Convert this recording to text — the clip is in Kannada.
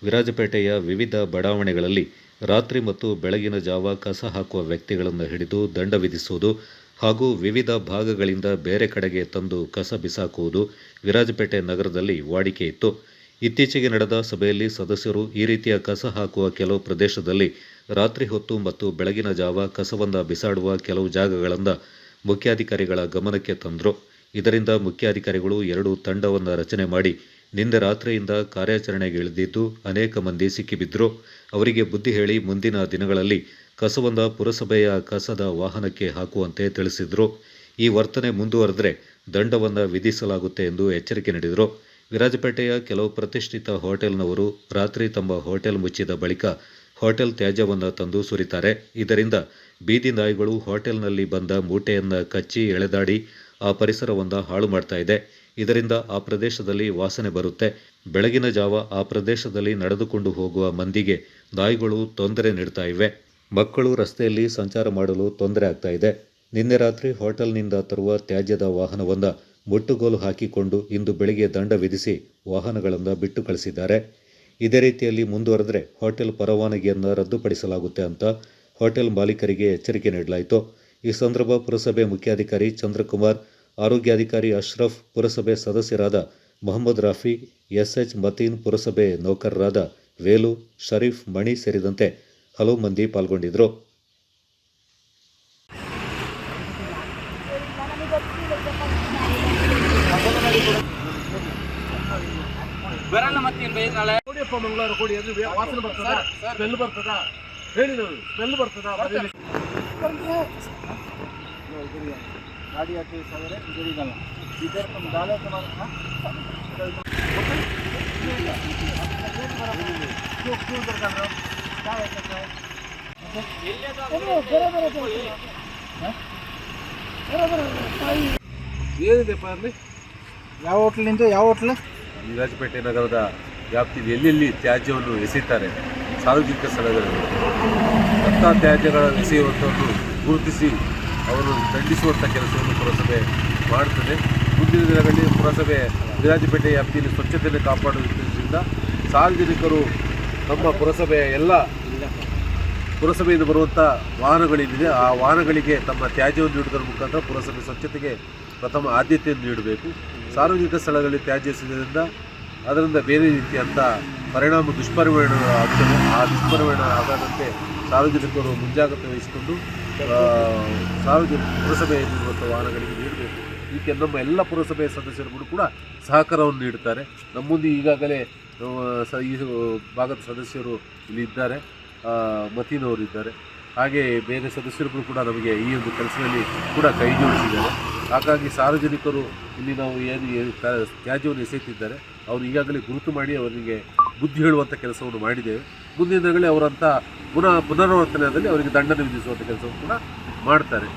ವಿರಾಜಪೇಟೆಯ ವಿವಿಧ ಬಡಾವಣೆಗಳಲ್ಲಿ ರಾತ್ರಿ ಮತ್ತು ಬೆಳಗಿನ ಜಾವ ಕಸ ಹಾಕುವ ವ್ಯಕ್ತಿಗಳನ್ನು ಹಿಡಿದು ದಂಡ ವಿಧಿಸುವುದು ಹಾಗೂ ವಿವಿಧ ಭಾಗಗಳಿಂದ ಬೇರೆ ಕಡೆಗೆ ತಂದು ಕಸ ಬಿಸಾಕುವುದು ವಿರಾಜಪೇಟೆ ನಗರದಲ್ಲಿ ವಾಡಿಕೆ ಇತ್ತು. ಇತ್ತೀಚೆಗೆ ನಡೆದ ಸಭೆಯಲ್ಲಿ ಸದಸ್ಯರು ಈ ರೀತಿಯ ಕಸ ಹಾಕುವ ಕೆಲವು ಪ್ರದೇಶದಲ್ಲಿ ರಾತ್ರಿ ಹೊತ್ತು ಮತ್ತು ಬೆಳಗಿನ ಜಾವ ಕಸವನ್ನು ಬಿಸಾಡುವ ಕೆಲವು ಜಾಗಗಳಿಂದ ಮುಖ್ಯಾಧಿಕಾರಿಗಳ ಗಮನಕ್ಕೆ ತಂದರು. ಇದರಿಂದ ಮುಖ್ಯಾಧಿಕಾರಿಗಳು 2 ತಂಡವನ್ನು ರಚನೆ ಮಾಡಿ ನಿನ್ನೆ ರಾತ್ರಿಯಿಂದ ಕಾರ್ಯಾಚರಣೆಗೆ ಇಳಿದಿದ್ದು ಅನೇಕ ಮಂದಿ ಸಿಕ್ಕಿಬಿದ್ದರು. ಅವರಿಗೆ ಬುದ್ಧಿ ಹೇಳಿ ಮುಂದಿನ ದಿನಗಳಲ್ಲಿ ಕಸವನ್ನು ಪುರಸಭೆಯ ಕಸದ ವಾಹನಕ್ಕೆ ಹಾಕುವಂತೆ ತಿಳಿಸಿದರು. ಈ ವರ್ತನೆ ಮುಂದುವರೆದರೆ ದಂಡವನ್ನು ವಿಧಿಸಲಾಗುತ್ತೆ ಎಂದು ಎಚ್ಚರಿಕೆ ನೀಡಿದರು. ವಿರಾಜಪೇಟೆಯ ಕೆಲವು ಪ್ರತಿಷ್ಠಿತ ಹೋಟೆಲ್ನವರು ರಾತ್ರಿ ತಮ್ಮ ಹೋಟೆಲ್ ಮುಚ್ಚಿದ ಬಳಿಕ ಹೋಟೆಲ್ ತ್ಯಾಜ್ಯವನ್ನು ತಂದು ಸುರಿತಾರೆ. ಇದರಿಂದ ಬೀದಿ ನಾಯಿಗಳು ಹೋಟೆಲ್ನಲ್ಲಿ ಬಂದ ಮೂಟೆಯನ್ನು ಕಚ್ಚಿ ಎಳೆದಾಡಿ ಆ ಪರಿಸರವನ್ನು ಹಾಳು ಮಾಡ್ತಾ ಇದೆ. ಇದರಿಂದ ಆ ಪ್ರದೇಶದಲ್ಲಿ ವಾಸನೆ ಬರುತ್ತೆ. ಬೆಳಗಿನ ಜಾವ ಆ ಪ್ರದೇಶದಲ್ಲಿ ನಡೆದುಕೊಂಡು ಹೋಗುವ ಮಂದಿಗೆ ನಾಯಿಗಳು ತೊಂದರೆ ನೀಡ್ತಾ ಇವೆ. ಮಕ್ಕಳು ರಸ್ತೆಯಲ್ಲಿ ಸಂಚಾರ ಮಾಡಲು ತೊಂದರೆ ಆಗ್ತಾ ಇದೆ. ನಿನ್ನೆ ರಾತ್ರಿ ಹೋಟೆಲ್ನಿಂದ ತರುವ ತ್ಯಾಜ್ಯದ ವಾಹನವನ್ನು ಮುಟ್ಟುಗೋಲು ಹಾಕಿಕೊಂಡು ಇಂದು ಬೆಳಿಗ್ಗೆ ದಂಡ ವಿಧಿಸಿ ವಾಹನಗಳನ್ನು ಬಿಟ್ಟು ಕಳಿಸಿದ್ದಾರೆ. ಇದೇ ರೀತಿಯಲ್ಲಿ ಮುಂದುವರೆದರೆ ಹೋಟೆಲ್ ಪರವಾನಗಿಯನ್ನು ರದ್ದುಪಡಿಸಲಾಗುತ್ತೆ ಅಂತ ಹೋಟೆಲ್ ಮಾಲೀಕರಿಗೆ ಎಚ್ಚರಿಕೆ ನೀಡಲಾಯಿತು. ಈ ಸಂದರ್ಭ ಪುರಸಭೆ ಮುಖ್ಯಾಧಿಕಾರಿ ಚಂದ್ರಕುಮಾರ್, ಆರೋಗ್ಯಾಧಿಕಾರಿ ಅಶ್ರಫ್, ಪುರಸಭೆ ಸದಸ್ಯರಾದ ಮೊಹಮ್ಮದ್ ರಾಫಿ, ಎಸ್ಎಚ್ ಮತೀನ್, ಪುರಸಭೆ ನೌಕರರಾದ ವೇಲು, ಶರೀಫ್, ಮಣಿ ಸೇರಿದಂತೆ ಹಲವು ಮಂದಿ ಪಾಲ್ಗೊಂಡಿದ್ದರು. गाड़ी आके सवेरे गिरीगल इधर तुम डाले तुम्हारा क्यों उधर कर रहे हो क्या है ಏನಿದೆ ಪಾರ್ಲಿ ಯಾವ ಹೋಟ್ಲಿಂದ ಯಾವ ಹೋಟ್ಲ ವಿರಾಜಪೇಟೆ ನಗರದ ವ್ಯಾಪ್ತಿಯಲ್ಲಿ ಎಲ್ಲೆಲ್ಲಿ ತ್ಯಾಜ್ಯವನ್ನು ಎಸೆಯುತ್ತಾರೆ ಸಾರ್ವಜನಿಕ ಸ್ಥಳಗಳಲ್ಲಿ ಅಂಥ ತ್ಯಾಜ್ಯಗಳನ್ನು ಎಸೆಯುವಂಥವನ್ನು ಗುರುತಿಸಿ ಅವರನ್ನು ದಂಡಿಸುವಂಥ ಕೆಲಸವನ್ನು ಪುರಸಭೆ ಮಾಡುತ್ತದೆ. ಮುಂದಿನ ದಿನಗಳಲ್ಲಿ ಪುರಸಭೆ ವಿರಾಜಪೇಟೆ ವ್ಯಾಪ್ತಿಯಲ್ಲಿ ಸ್ವಚ್ಛತೆಯನ್ನು ಕಾಪಾಡುವುದರಿಂದ ಸಾರ್ವಜನಿಕರು ನಮ್ಮ ಪುರಸಭೆಯಿಂದ ಬರುವಂಥ ವಾಹನಗಳೇನಿದೆ ಆ ವಾಹನಗಳಿಗೆ ತಮ್ಮ ತ್ಯಾಜ್ಯವನ್ನು ನೀಡುವುದರ ಮುಖಾಂತರ ಪುರಸಭೆ ಸ್ವಚ್ಛತೆಗೆ ಪ್ರಥಮ ಆದ್ಯತೆಯನ್ನು ನೀಡಬೇಕು. ಸಾರ್ವಜನಿಕ ಸ್ಥಳಗಳಲ್ಲಿ ತ್ಯಾಜ್ಯ ಎಸೆಯುವುದರಿಂದ ಅದರಿಂದ ಬೇರೆ ರೀತಿಯಂಥ ದುಷ್ಪರಿಣಾಮ ಆಗ್ತದೆ. ಆ ದುಷ್ಪರಿಣಾಮ ಆಗದಂತೆ ಸಾರ್ವಜನಿಕರು ಮುಂಜಾಗ್ರತೆ ವಹಿಸಿಕೊಂಡು ಪುರಸಭೆಯಲ್ಲಿರುವಂಥ ವಾಹನಗಳಿಗೆ ನೀಡಬೇಕು. ಈ ನಮ್ಮ ಎಲ್ಲ ಪುರಸಭೆಯ ಸದಸ್ಯರುಗಳು ಕೂಡ ಸಹಕಾರವನ್ನು ನೀಡುತ್ತಾರೆ. ನಮ್ಮ ಮುಂದೆ ಈಗಾಗಲೇ ಈ ಭಾಗದ ಸದಸ್ಯರು ಇಲ್ಲಿ ಇದ್ದಾರೆ, ಮತೀನ್ ಅವರು ಇದ್ದಾರೆ. ಹಾಗೆ ಬೇರೆ ಸದಸ್ಯರುಗಳು ಕೂಡ ನಮಗೆ ಈ ಒಂದು ಕೆಲಸದಲ್ಲಿ ಕೂಡ ಕೈ ಜೋಡಿಸಿದ್ದಾರೆ. ಹಾಗಾಗಿ ಸಾರ್ವಜನಿಕರು ಇಲ್ಲಿ ನಾವು ಏನು ತ್ಯಾಜ್ಯವನ್ನು ಎಸೆಯುತ್ತಿದ್ದಾರೆ ಅವರು ಈಗಾಗಲೇ ಗುರುತು ಮಾಡಿ ಅವರಿಗೆ ಬುದ್ಧಿ ಹೇಳುವಂಥ ಕೆಲಸವನ್ನು ಮಾಡಿದ್ದೇವೆ. ಮುಂದಿನ ದಿನಗಳಲ್ಲಿ ಅವರಂಥ ಪುನರಾವರ್ತನೆಯಲ್ಲಿ ಅವರಿಗೆ ದಂಡನೆ ವಿಧಿಸುವಂಥ ಕೆಲಸವನ್ನು ಕೂಡ ಮಾಡ್ತಾರೆ.